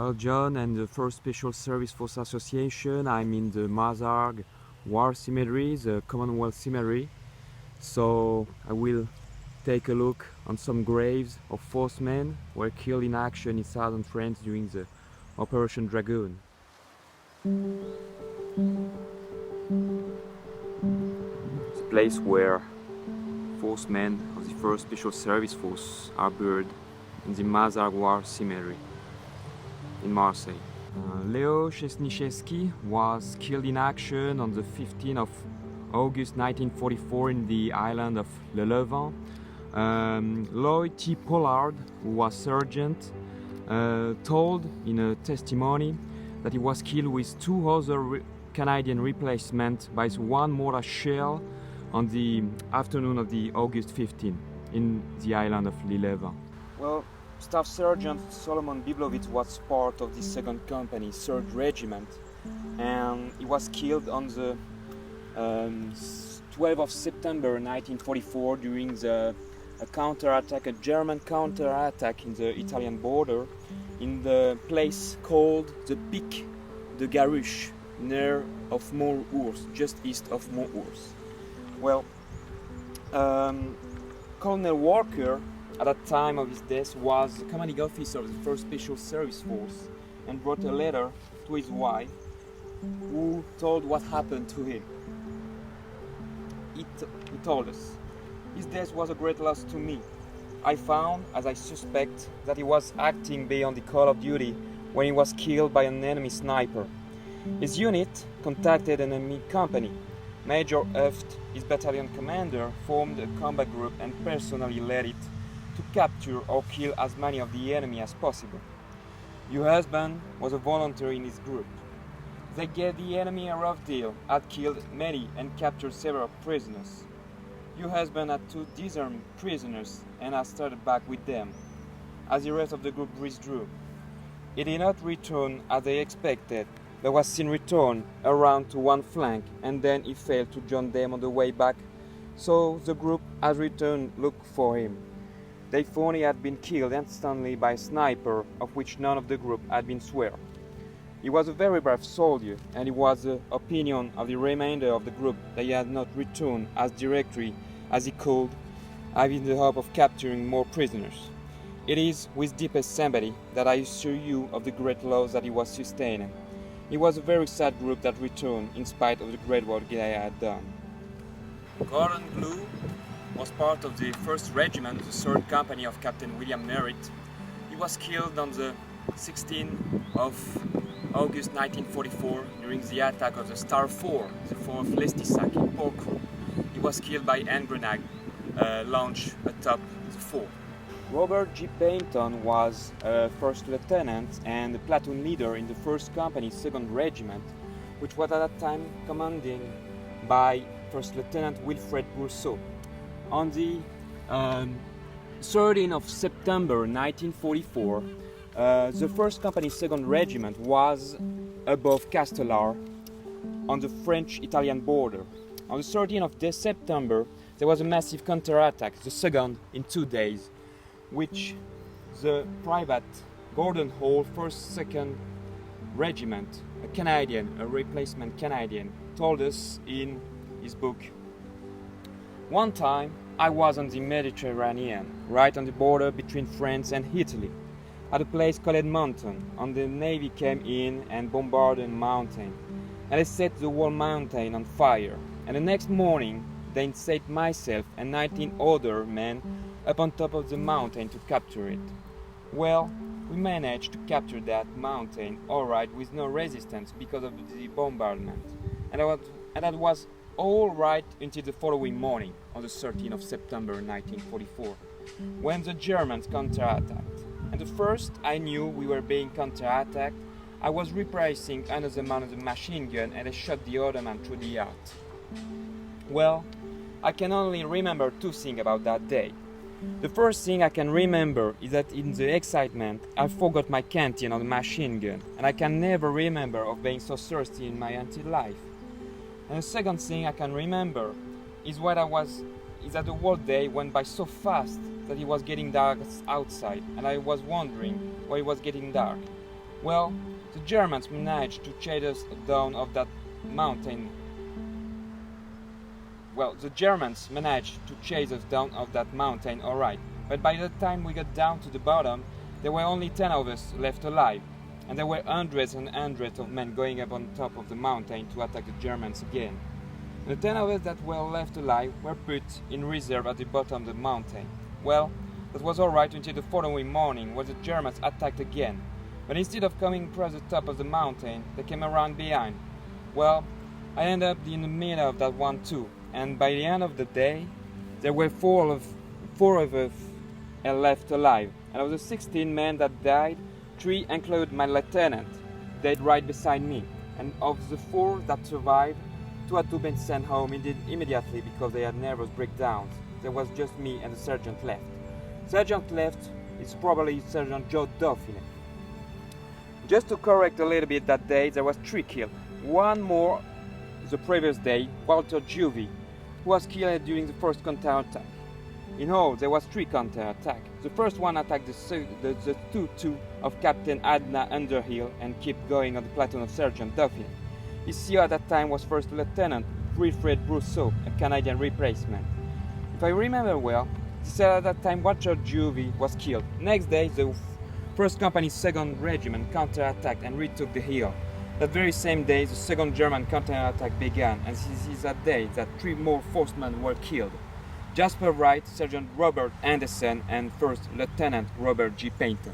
Well, John, and the 1st Special Service Force Association, I'm in the Mazarg War Cemetery, the Commonwealth Cemetery. So I will take a look on some graves of forcemen who were killed in action in southern France during the Operation Dragoon. It's a place where forcemen of the 1st Special Service Force are buried in the Mazarg War Cemetery in Marseille. Loic was killed in action on the 15th of August 1944 in the island of Le Levant. Loic Pollard, who was sergeant, told in a testimony that he was killed with 2 other Canadian replacements by 1 mortar shell on the afternoon of the August 15 in the island of Le Levant. Well, Staff Sergeant Solomon Biblovitz was part of the 2nd Company, 3rd Regiment, and he was killed on the 12th of September 1944 during a counterattack, a German counterattack in the Italian border, in the place called the Pic de Garuche, near of Mont-Ours, just east of Mont-Ours. Well, Colonel Walker, at that time of his death, was the commanding officer of the 1st Special Service Force and wrote a letter to his wife, who told what happened to him. He told us, "His death was a great loss to me. I found, as I suspect, that he was acting beyond the call of duty when he was killed by an enemy sniper. His unit contacted an enemy company. Major Heft, his battalion commander, formed a combat group and personally led it to capture or kill as many of the enemy as possible. Your husband was a volunteer in his group. They gave the enemy a rough deal, had killed many and captured several prisoners. Your husband had 2 disarmed prisoners and has started back with them, as the rest of the group withdrew. He did not return as they expected, but was seen return around to one flank, and then he failed to join them on the way back, so the group has returned look for him. They found he had been killed instantly by a sniper, of which none of the group had been sworn. He was a very brave soldier, and it was the opinion of the remainder of the group that he had not returned as directly as he could, having the hope of capturing more prisoners. It is with deepest sympathy that I assure you of the great loss that he was sustaining. It was a very sad group that returned in spite of the great work they had done." Gordon Glue was part of the 1st Regiment, the 3rd Company of Captain William Merritt. He was killed on the 16th of August 1944 during the attack of the Star 4, the 4th Lestisac in Porco. He was killed by hand grenade launched atop the fort. Robert G. Bainton was a 1st Lieutenant and a platoon leader in the 1st Company, 2nd Regiment, which was at that time commanded by 1st Lieutenant Wilfred Brousseau. On the 13th of September 1944, the 1st Company 2nd Regiment was above Castellar on the French-Italian border. On the 13th of September, there was a massive counterattack, the 2nd in 2 days, which the Private Gordon Hall 1st 2nd Regiment, a Canadian, a replacement Canadian, told us in his book. "One time, I was on the Mediterranean, right on the border between France and Italy, at a place called Mountain, and the Navy came in and bombarded the mountain, and they set the whole mountain on fire, and the next morning they set myself and 19 other men up on top of the mountain to capture it. Well, we managed to capture that mountain alright with no resistance because of the bombardment, and that was all right until the following morning, on the 13th of September 1944, when the Germans counterattacked. And the first I knew we were being counterattacked, I was repricing another man with a machine gun and I shot the other man through the heart. Well, I can only remember 2 things about that day. The first thing I can remember is that in the excitement I forgot my canteen on the machine gun, and I can never remember of being so thirsty in my entire life. And the second thing I can remember is that the whole day went by so fast that it was getting dark outside, and I was wondering why it was getting dark. Well, the Germans managed to chase us down off that mountain. Alright, but by the time we got down to the bottom, there were only 10 of us left alive, and there were hundreds and hundreds of men going up on top of the mountain to attack the Germans again. The 10 of us that were left alive were put in reserve at the bottom of the mountain. Well, that was alright until the following morning, when the Germans attacked again. But instead of coming across the top of the mountain, they came around behind. Well, I ended up in the middle of that one too, and by the end of the day, there were four of us left alive. And of the 16 men that died, 3, including my lieutenant, died right beside me. And of the 4 that survived, 2 had to be sent home immediately because they had nervous breakdowns. There was just me and the sergeant left. Sergeant left is probably Sergeant Joe Dauphin. Just to correct a little bit, that day there was 3 killed. One more the previous day, Walter Juvie, who was killed during the first counterattack. In all, there was 3 counterattacks. The first one attacked the 2-2 of Captain Adna Underhill and kept going on the platoon of Sergeant Dauphin. His CO at that time was First Lieutenant Wilfred Brousseau, a Canadian replacement. If I remember well, he said at that time Walter Juvie was killed. Next day, the 1st Company's 2nd Regiment counterattacked and retook the hill. That very same day, the 2nd German counterattack began, and this is that day that 3 more forcemen were killed. Jasper Wright, Sergeant Robert Anderson, and 1st Lieutenant Robert G. Painter.